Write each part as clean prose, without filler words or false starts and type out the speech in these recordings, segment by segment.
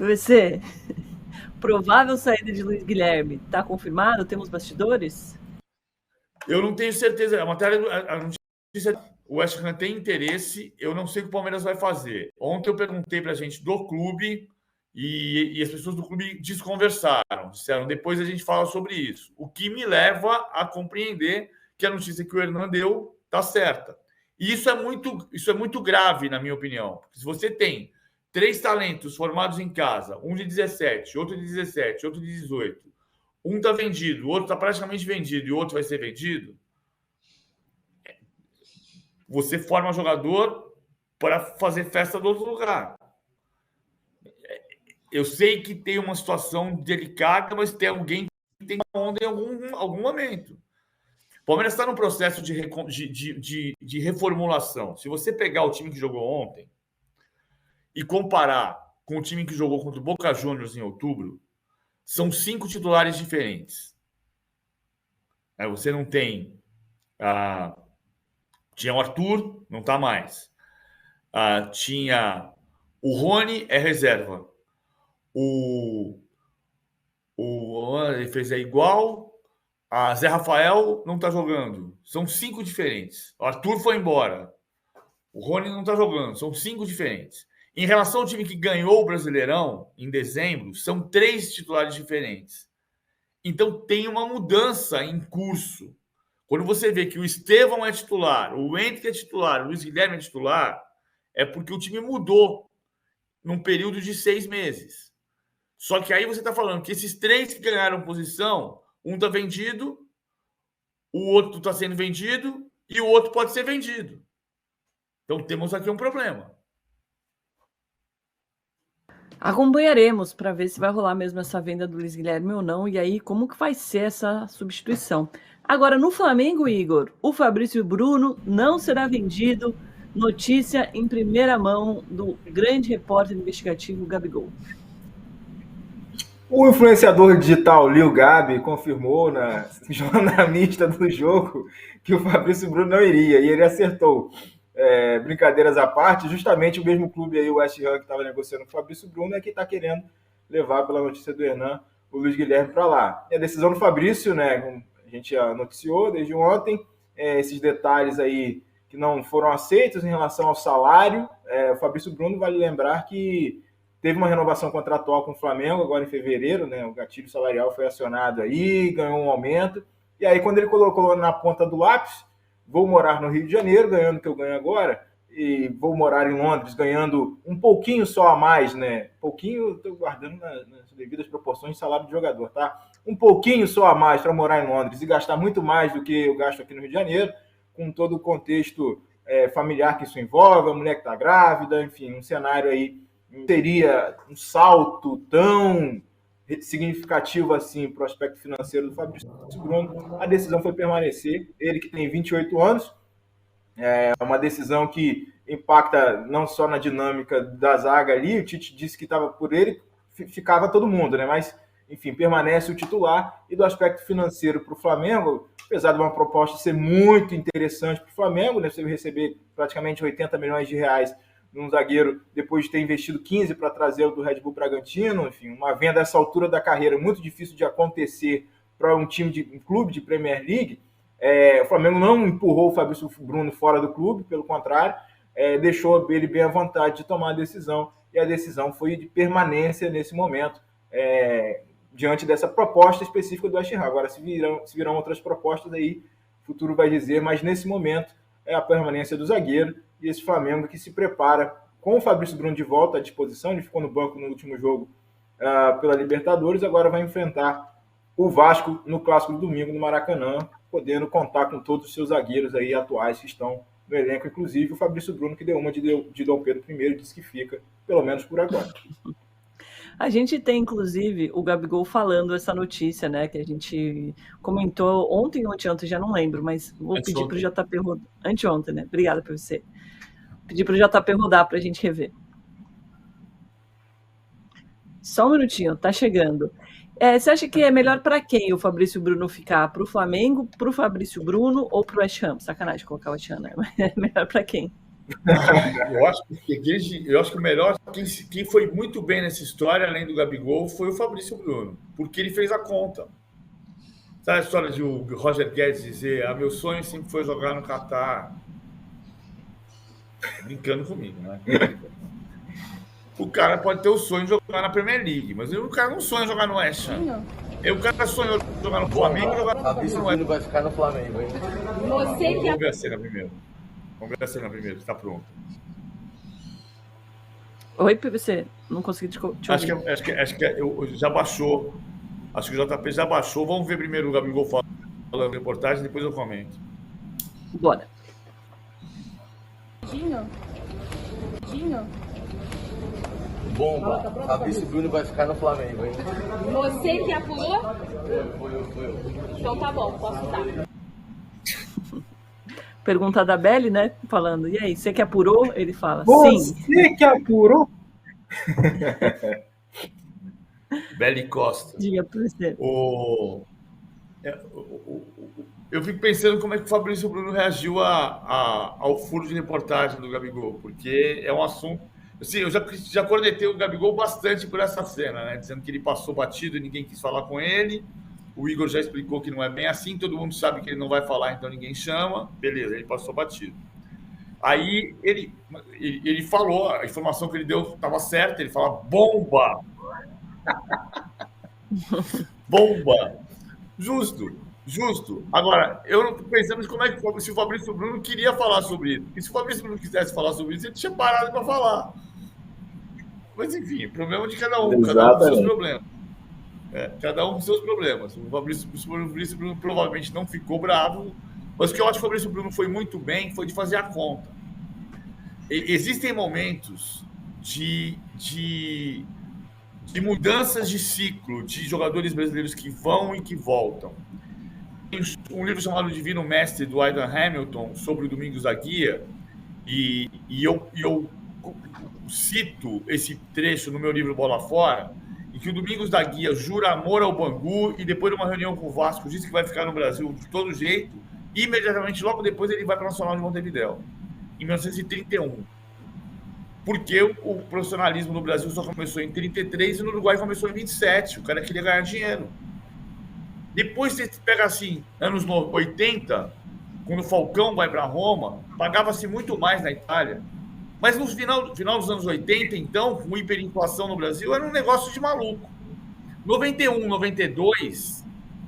PVC, provável saída de Luiz Guilherme, está confirmado? Temos bastidores? Eu não tenho certeza. A matéria, a notícia, o West Ham tem interesse. Eu não sei o que o Palmeiras vai fazer. Ontem eu perguntei para a gente do clube e as pessoas do clube desconversaram. Disseram, depois a gente fala sobre isso. O que me leva a compreender que a notícia que o Hernan deu está certa. E isso é muito grave, na minha opinião. Porque se você tem 3 talentos formados em casa, um de 17, outro de 17, outro de 18, um está vendido, o outro está praticamente vendido e o outro vai ser vendido, você forma jogador para fazer festa do outro lugar. Eu sei que tem uma situação delicada, mas tem alguém que tem onda em algum momento. O Palmeiras está num processo de reformulação. Se você pegar o time que jogou ontem e comparar com o time que jogou contra o Boca Juniors em outubro, são 5 titulares diferentes. Você não tem... tinha o Arthur, não está mais. Tinha o Rony, é reserva. Ele fez igual. A Zé Rafael não está jogando. São 5 diferentes. O Arthur foi embora. O Rony não está jogando. São 5 diferentes. Em relação ao time que ganhou o Brasileirão em dezembro, são 3 titulares diferentes. Então tem uma mudança em curso. Quando você vê que o Estevão é titular, o Hendrick é titular, o Luiz Guilherme é titular, é porque o time mudou num período de 6 meses. Só que aí você está falando que esses 3 que ganharam posição, um está vendido, o outro está sendo vendido e o outro pode ser vendido. Então temos aqui um problema. Acompanharemos para ver se vai rolar mesmo essa venda do Luiz Guilherme ou não, e aí como que vai ser essa substituição. Agora, no Flamengo, Igor, o Fabrício Bruno não será vendido. Notícia em primeira mão do grande repórter investigativo Gabigol. O influenciador digital Lil Gabi confirmou na jornalista do jogo que o Fabrício Bruno não iria, e ele acertou. Brincadeiras à parte, justamente o mesmo clube aí, o West Ham, que estava negociando com o Fabrício Bruno, é que está querendo levar, pela notícia do Hernan, o Luiz Guilherme para lá. E a decisão do Fabrício, né, a gente já noticiou desde ontem, esses detalhes aí que não foram aceitos em relação ao salário. O Fabrício Bruno, vale lembrar que teve uma renovação contratual com o Flamengo agora em fevereiro, né? O gatilho salarial foi acionado aí, ganhou um aumento. E aí, quando ele colocou na ponta do lápis, vou morar no Rio de Janeiro, ganhando o que eu ganho agora, e vou morar em Londres, ganhando um pouquinho só a mais, né? Pouquinho, estou guardando nas devidas proporções de salário de jogador, tá? Um pouquinho só a mais para morar em Londres e gastar muito mais do que eu gasto aqui no Rio de Janeiro, com todo o contexto familiar que isso envolve, a mulher que está grávida, enfim, um cenário aí. Teria um salto tão significativo assim para o aspecto financeiro do Fabrício Bruno. A decisão foi permanecer. Ele que tem 28 anos, é uma decisão que impacta não só na dinâmica da zaga ali. O Tite disse que estava por ele, ficava todo mundo, né? Mas, enfim, permanece o titular. E do aspecto financeiro para o Flamengo, apesar de uma proposta ser muito interessante para o Flamengo, né? Você vai receber praticamente 80 milhões de reais num zagueiro, depois de ter investido 15 para trazê-lo do Red Bull Bragantino. Enfim, uma venda a essa altura da carreira muito difícil de acontecer para um clube de Premier League. O Flamengo não empurrou o Fabrício Bruno fora do clube, pelo contrário, deixou ele bem à vontade de tomar a decisão, e a decisão foi de permanência nesse momento, diante dessa proposta específica do West Ham. Agora, se virão outras propostas aí, o futuro vai dizer, mas nesse momento é a permanência do zagueiro, e esse Flamengo que se prepara com o Fabrício Bruno de volta à disposição. Ele ficou no banco no último jogo pela Libertadores, agora vai enfrentar o Vasco no Clássico do domingo no Maracanã, podendo contar com todos os seus zagueiros aí atuais que estão no elenco, inclusive o Fabrício Bruno, que deu uma de Dom Pedro I e disse que fica, pelo menos por agora. A gente tem, inclusive, o Gabigol falando essa notícia, né, que a gente comentou ontem ou anteontem, já não lembro, mas vou pedir para o JP rodar. Anteontem, né? Obrigada por você. Pedir para o JP rodar para a gente rever. Só um minutinho, tá chegando. Você acha que é melhor para quem o Fabrício Bruno ficar? Para o Flamengo, para o Fabrício Bruno ou para o West Ham? Sacanagem colocar o West Ham, né? É melhor para quem? Eu acho que o melhor, quem foi muito bem nessa história, além do Gabigol, foi o Fabrício Bruno, porque ele fez a conta. Sabe a história de o Roger Guedes dizer: meu sonho sempre foi jogar no Catar? Brincando comigo, né? O cara pode ter o sonho de jogar na Premier League, mas o cara não sonha jogar no West Ham. O cara sonhou jogar no Flamengo e jogar no Fabrício Bruno vai ficar no Flamengo, hein? Vamos ver a cena primeiro. Está pronto. Oi, PVC, não consegui te ouvir. Acho que já baixou. Acho que o JP já baixou. Vamos ver primeiro o Gabigol falando reportagem, depois eu comento. Bora. Bomba. Fabrício Bruno vai ficar no Flamengo, hein? Você que apurou? Foi eu. Então tá bom, posso dar. Pergunta da Beli, né? Falando, e aí, você que apurou? Ele fala, Você sim. que apurou? Beli Costa. Diga pra você. Eu fico pensando como é que o Fabrício Bruno reagiu ao furo de reportagem do Gabigol, porque é um assunto. Assim, eu já cornetei o Gabigol bastante por essa cena, né? Dizendo que ele passou batido e ninguém quis falar com ele. O Igor já explicou que não é bem assim, todo mundo sabe que ele não vai falar, então ninguém chama. Beleza, ele passou batido. Aí ele falou, a informação que ele deu estava certa, ele fala bomba. Bomba. Justo. Agora, eu não estou pensando como é que se o Fabrício Bruno queria falar sobre isso. Porque se o Fabrício Bruno quisesse falar sobre isso, ele tinha parado para falar. Mas, enfim, problema de cada um com seus problemas. Cada um com seus problemas. O Fabrício Bruno provavelmente não ficou bravo, mas o que eu acho que o Fabrício Bruno foi muito bem foi de fazer a conta. Existem momentos de mudanças de ciclo de jogadores brasileiros que vão e que voltam. Tem um livro chamado Divino Mestre, do Aidan Hamilton, sobre o Domingos da Guia, e eu cito esse trecho no meu livro Bola Fora, em que o Domingos da Guia jura amor ao Bangu e depois de uma reunião com o Vasco diz que vai ficar no Brasil de todo jeito, e imediatamente, logo depois, ele vai para o Nacional de Montevidéu, em 1931. Porque o profissionalismo no Brasil só começou em 33 e no Uruguai começou em 27. O cara queria ganhar dinheiro. Depois você pega assim, anos 80, quando o Falcão vai para Roma, pagava-se muito mais na Itália. Mas no final dos anos 80, então, com hiperinflação no Brasil, era um negócio de maluco. 91, 92,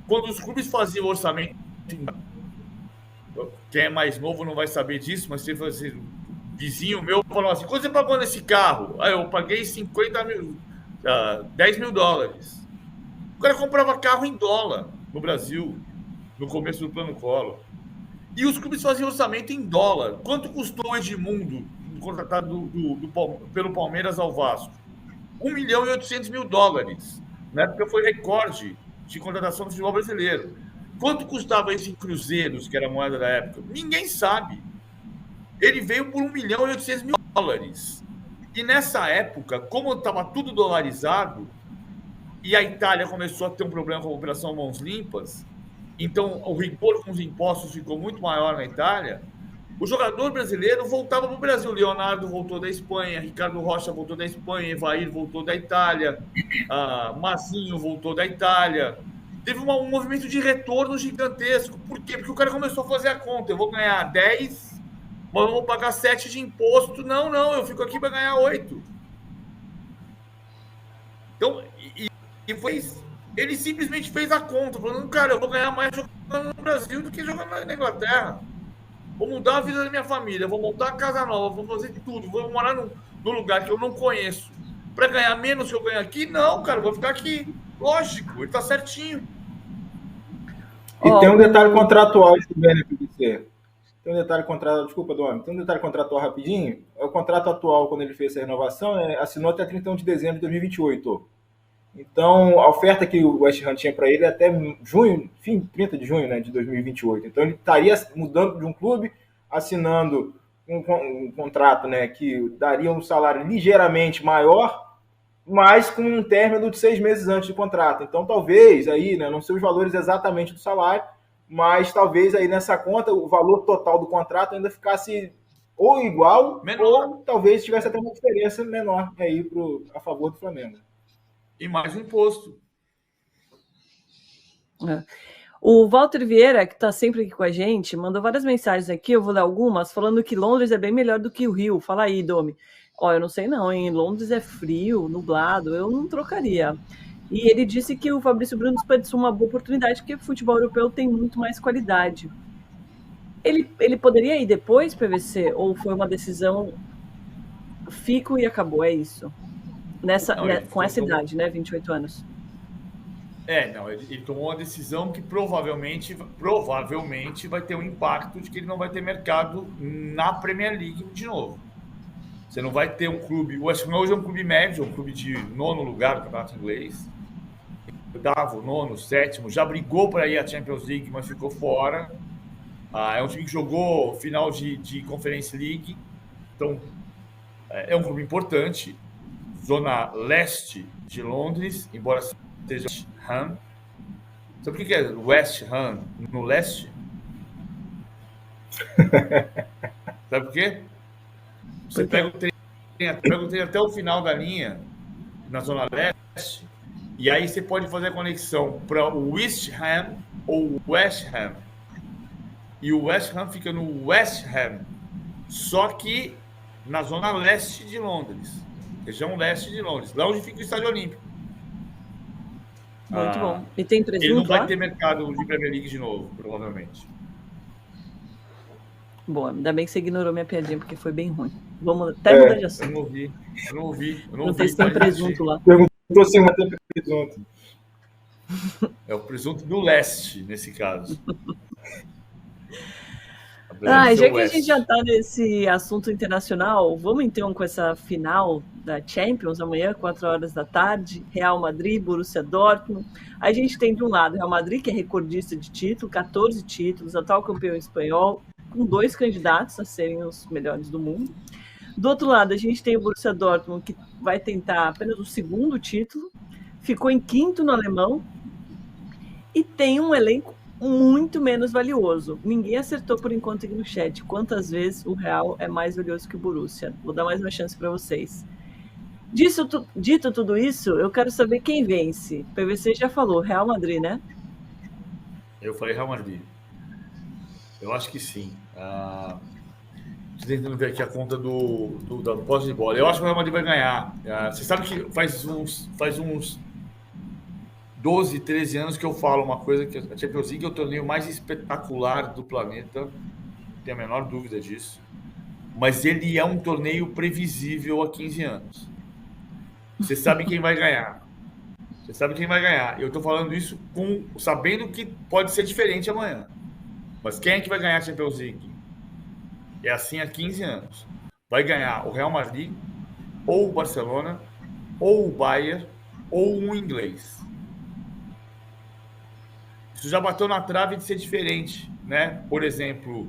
quando os clubes faziam orçamento, quem é mais novo não vai saber disso, mas você fazia. Vizinho meu falou assim: quanto você pagou nesse carro? Aí eu paguei 10 mil dólares. O cara comprava carro em dólar no Brasil, no começo do Plano Collor. E os clubes faziam orçamento em dólar. Quanto custou o Edmundo, contratado pelo Palmeiras ao Vasco? 1.800.000 dólares. Na época foi recorde de contratação do futebol brasileiro. Quanto custava isso em cruzeiros, que era a moeda da época? Ninguém sabe. Ele veio por 1.800.000 dólares. E nessa época, como estava tudo dolarizado, e a Itália começou a ter um problema com a Operação Mãos Limpas, então o rigor com os impostos ficou muito maior na Itália, o jogador brasileiro voltava para o Brasil. Leonardo voltou da Espanha, Ricardo Rocha voltou da Espanha, Evair voltou da Itália, Mazinho voltou da Itália. Teve um movimento de retorno gigantesco. Por quê? Porque o cara começou a fazer a conta. Eu vou ganhar 10... mas eu vou pagar 7 de imposto. Não, eu fico aqui para ganhar 8. Então, ele simplesmente fez a conta, falando: cara, eu vou ganhar mais jogando no Brasil do que jogando na Inglaterra. Vou mudar a vida da minha família, vou montar a casa nova, vou fazer tudo, vou morar num lugar que eu não conheço. Para ganhar menos que eu ganho aqui? Não, cara, eu vou ficar aqui. Lógico, ele tá certinho. E tem um detalhe contratual esse BNPC. Tem um detalhe contratual, desculpa, Dom, tem um detalhe contratual rapidinho. O contrato atual, quando ele fez essa renovação, assinou até 31 de dezembro de 2028. Então, a oferta que o West Ham tinha para ele é até junho, fim 30 de junho, né, de 2028. Então, ele estaria mudando de um clube, assinando um contrato, né, que daria um salário ligeiramente maior, mas com um término de 6 meses antes do contrato. Então, talvez aí, né, não sei os valores exatamente do salário, mas talvez aí nessa conta o valor total do contrato ainda ficasse ou igual, Menor. ou talvez tivesse até uma diferença menor aí a favor do Flamengo. E mais um imposto. O Walter Vieira, que está sempre aqui com a gente, mandou várias mensagens aqui, eu vou ler algumas, falando que Londres é bem melhor do que o Rio. Fala aí, Domi. Ó, eu não sei não, hein? Londres é frio, nublado, eu não trocaria. E ele disse que o Fabrício Bruno desperdiçou uma boa oportunidade, porque o futebol europeu tem muito mais qualidade. Ele poderia ir depois, PVC, ou foi uma decisão fico e acabou, é isso? Com essa idade, né? 28 anos. Não, ele tomou uma decisão que provavelmente vai ter um impacto de que ele não vai ter mercado na Premier League de novo. Você não vai ter um clube. O West Ham hoje é um clube médio, um clube de 9º lugar do campeonato inglês. 8º, 9º, 7º, já brigou para ir à Champions League, mas ficou fora. É um time que jogou final de Conference League. Então, é um clube importante. Zona leste de Londres, embora seja West Ham. Sabe o que é West Ham no leste? Sabe por quê? Você pega o trem até o final da linha, na Zona Leste, e aí você pode fazer a conexão para o East Ham ou West Ham. E o West Ham fica no West Ham, só que na Zona Leste de Londres, região leste de Londres, lá onde fica o Estádio Olímpico. Muito bom. E tem presunto Ele não vai lá? ter mercado de Premier League de novo, provavelmente. Boa, ainda bem que você ignorou minha piadinha, porque foi bem ruim. Vamos até mudar de assunto. Eu não ouvi. Não sei se tem presunto lá. Perguntou se vai ter presunto. É o presunto do leste, nesse caso. Já que a gente já está nesse assunto internacional, vamos então com essa final da Champions, amanhã, 4 horas da tarde, Real Madrid, Borussia Dortmund. A gente tem de um lado Real Madrid, que é recordista de título, 14 títulos, atual campeão espanhol, com 2 candidatos a serem os melhores do mundo. Do outro lado, a gente tem o Borussia Dortmund, que vai tentar apenas o 2º título, ficou em 5º no alemão e tem um elenco muito menos valioso. Ninguém acertou por enquanto aqui no chat quantas vezes o Real é mais valioso que o Borussia. Vou dar mais uma chance para vocês. Dito tudo isso, eu quero saber quem vence. O PVC já falou, Real Madrid, né? Eu falei Real Madrid. Eu acho que sim. Estou tentando ver aqui a conta da posse de bola. Eu acho que o Real Madrid vai ganhar. Você sabe que faz uns 12, 13 anos que eu falo uma coisa, que a Champions League é o torneio mais espetacular do planeta. Não tenho a menor dúvida disso. Mas ele é um torneio previsível há 15 anos. Você sabe quem vai ganhar. Eu estou falando isso sabendo que pode ser diferente amanhã. Mas quem é que vai ganhar a Champions League? É assim há 15 anos. Vai ganhar o Real Madrid, ou o Barcelona, ou o Bayern, ou um inglês. Isso já bateu na trave de ser diferente, né? Por exemplo,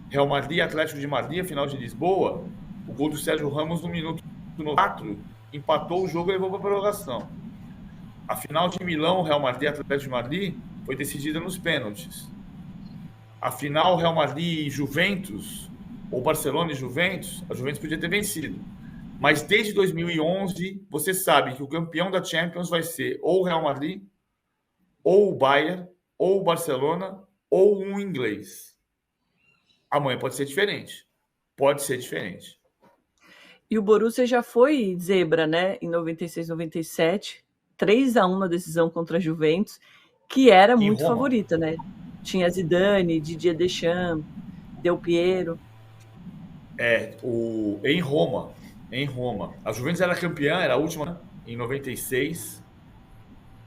Real Madrid, Atlético de Madrid, a final de Lisboa, o gol do Sérgio Ramos no minuto 4 empatou o jogo e levou para a prorrogação. A final de Milão, Real Madrid, Atlético de Madrid, foi decidida nos pênaltis. A final Real Madrid e Juventus, ou Barcelona e Juventus, a Juventus podia ter vencido. Mas desde 2011, você sabe que o campeão da Champions vai ser ou o Real Madrid, ou o Bayern, ou o Barcelona, ou um inglês. Amanhã pode ser diferente. E o Borussia já foi zebra, né? Em 96, 97, 3-1 na decisão contra a Juventus, que era muito favorita, né? Tinha Zidane, Didier Deschamps, Del Piero. Em Roma. A Juventus era campeã, era a última em 96.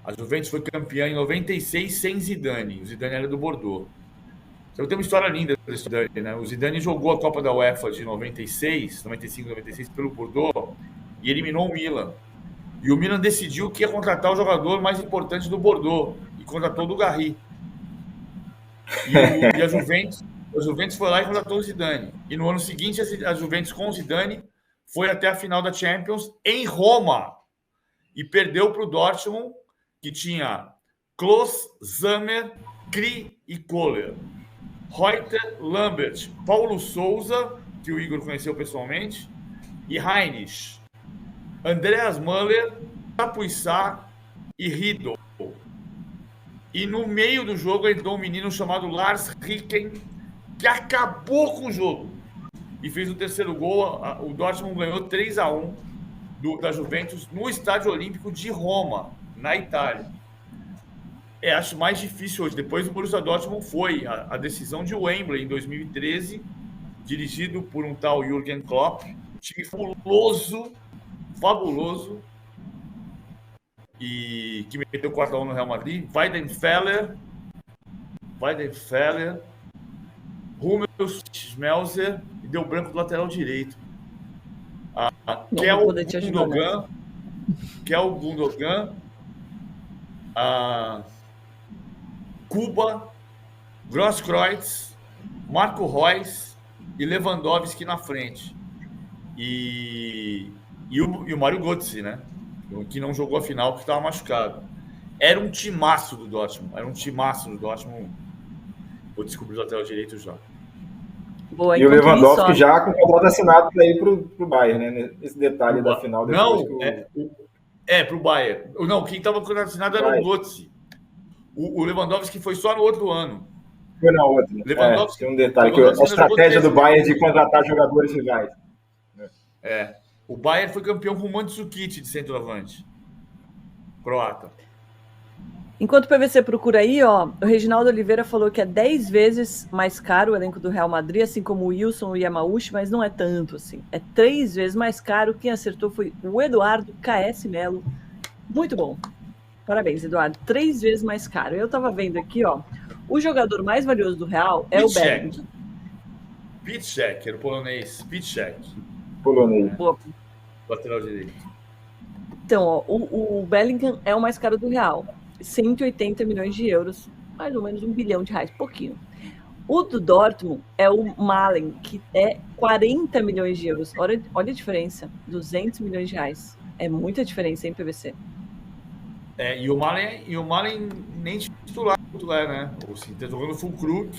A Juventus foi campeã em 96 sem Zidane. O Zidane era do Bordeaux. Então tem uma história linda do Zidane, né? O Zidane jogou a Copa da UEFA de 96, 95, 96 pelo Bordeaux e eliminou o Milan. E o Milan decidiu que ia contratar o jogador mais importante do Bordeaux e contratou o Dugarry. E a Juventus foi lá e contratou o Zidane. E no ano seguinte, a Juventus com o Zidane foi até a final da Champions em Roma e perdeu para o Dortmund, que tinha Klose, Zammer, Kri e Kohler. Reuter, Lambert, Paulo Souza que o Igor conheceu pessoalmente, e Heinrich, Andreas Müller, Capuissá e Riedel. E no meio do jogo entrou um menino chamado Lars Ricken, que acabou com o jogo e fez o terceiro gol. O Dortmund ganhou 3-1 da Juventus no Estádio Olímpico de Roma, na Itália. Acho mais difícil hoje. Depois o Borussia Dortmund foi a decisão de Wembley em 2013, dirigido por um tal Jürgen Klopp, um time fabuloso, e que meteu 4-1 no Real Madrid. Weidenfeller, Hummels, Schmelzer, e deu branco do lateral direito. Gundogan, Kuba, Grosskreutz, Marco Reus e Lewandowski na frente. E o Mário Götze, né? Que não jogou a final porque estava machucado. Era um timaço do Dortmund. Vou descobrir o lateral direito já. Boa, e o Lewandowski já com o contrato assinado para ir para o Bayern, né? Esse detalhe da final. Não, para o Bayern. Não, quem estava com o contrato assinado era o Götze. O Lewandowski foi só no outro ano. Foi na outra. Tem um detalhe, que a estratégia do Bayern de contratar jogadores rivais. O Bayern foi campeão com o Mandzukic de centroavante. Croata. Enquanto o PVC procura aí, o Reginaldo Oliveira falou que é 10 vezes mais caro o elenco do Real Madrid, assim como o Wilson e o Yamauchi, mas não é tanto assim. É 3 vezes mais caro. Quem acertou foi o Eduardo KS Melo. Muito bom. Parabéns, Eduardo. 3 vezes mais caro. Eu tava vendo aqui, o jogador mais valioso do Real é o Bellingham. Piszczek, era o polonês. Piszczek. Polonês. Lateral direito. Então, o Bellingham é o mais caro do Real. 180 milhões de euros, mais ou menos R$1 bilhão, pouquinho. O do Dortmund é o Malen, que é 40 milhões de euros. Olha a diferença, 200 milhões de reais. É muita diferença, hein, PVC? E o Malen nem titular, né? Assim, tá jogando Füllkrug,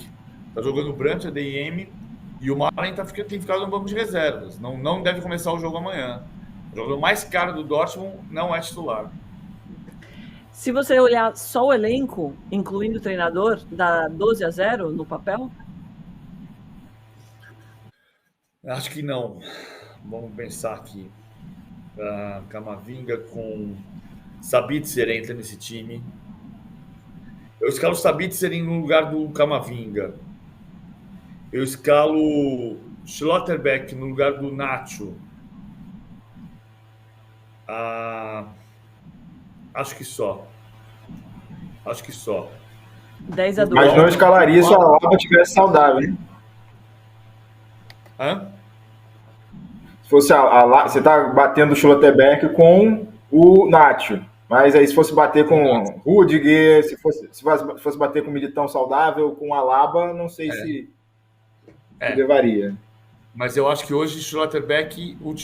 tá jogando Brandt, ADM, e o Malen tem ficado no banco de reservas. Não deve começar o jogo amanhã. O jogador mais caro do Dortmund não é titular. Se você olhar só o elenco, incluindo o treinador, dá 12-0 no papel? Acho que não. Vamos pensar aqui. Camavinga com Sabitzer entra nesse time. Eu escalo Sabitzer no lugar do Camavinga. Eu escalo Schlotterbeck no lugar do Nacho. Acho que só. 10-2. Mas não escalaria se a Alaba estivesse saudável, hein? Se fosse você está batendo o Schlotterbeck com o Nacho. Mas aí se fosse bater com o Rudiger, se fosse bater com o Militão saudável, com a Alaba, não sei se levaria. Mas eu acho que hoje Schlotterbeck, o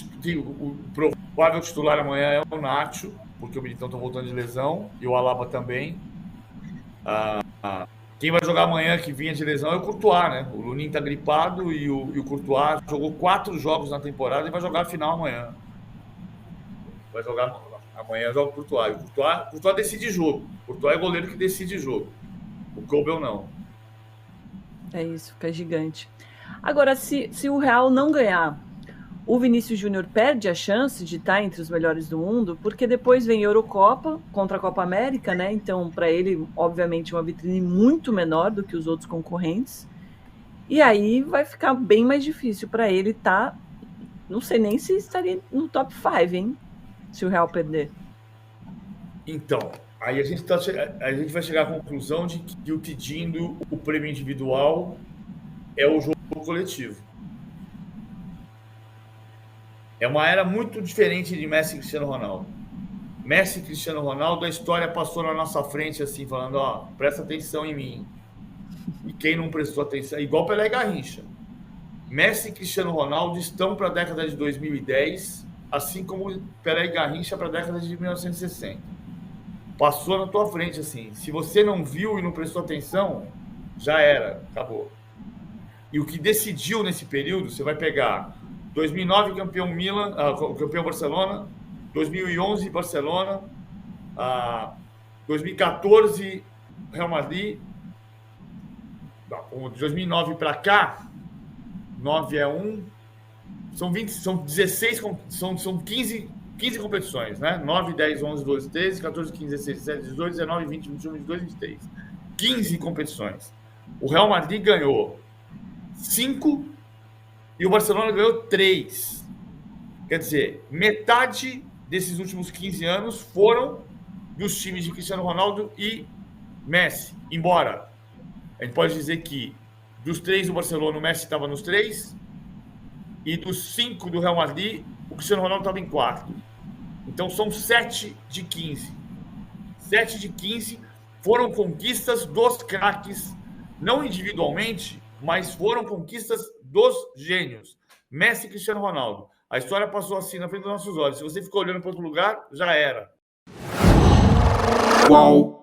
provável titular amanhã é o Nacho, porque o Militão está voltando de lesão, e o Alaba também. Quem vai jogar amanhã, que vinha de lesão, é o Courtois, né? O Lunin está gripado e o Courtois jogou 4 jogos na temporada e vai jogar a final amanhã. Amanhã joga o Courtois. O Courtois decide jogo. O Courtois é goleiro que decide jogo. O Kobel não. É isso, fica gigante. Agora, se o Real não ganhar, o Vinícius Júnior perde a chance de estar entre os melhores do mundo, porque depois vem a Eurocopa contra a Copa América, né? Então, para ele, obviamente, uma vitrine muito menor do que os outros concorrentes. E aí vai ficar bem mais difícil para ele estar. Não sei nem se estaria no top 5, hein? Se o Real perder. Então, aí a gente vai chegar à conclusão de que o pedindo o prêmio individual é o jogo coletivo. É uma era muito diferente de Messi e Cristiano Ronaldo. Messi e Cristiano Ronaldo, a história passou na nossa frente assim, falando, presta atenção em mim. E quem não prestou atenção, igual Pelé e Garrincha. Messi e Cristiano Ronaldo estão para a década de 2010, assim como Pelé e Garrincha para a década de 1960. Passou na tua frente assim. Se você não viu e não prestou atenção, já era, acabou. E o que decidiu nesse período, você vai pegar 2009 campeão Milan, campeão Barcelona, 2011 Barcelona, 2014 Real Madrid, de 2009 para cá, 9 é 1, são 16, são 15 competições, né? 9, 10, 11, 12, 13, 14, 15, 16, 17, 18, 19, 20, 21, 22, 23. 15 competições. O Real Madrid ganhou 5 e o Barcelona ganhou 3. Quer dizer, metade desses últimos 15 anos foram dos times de Cristiano Ronaldo e Messi. Embora a gente pode dizer que dos 3 do Barcelona, o Messi estava nos 3, e dos 5 do Real Madrid, o Cristiano Ronaldo estava em 4. Então são 7 de 15. 7 de 15 foram conquistas dos craques, não individualmente, mas foram conquistas dos gênios. Messi e Cristiano Ronaldo. A história passou assim na frente dos nossos olhos. Se você ficou olhando para outro lugar, já era. Qual?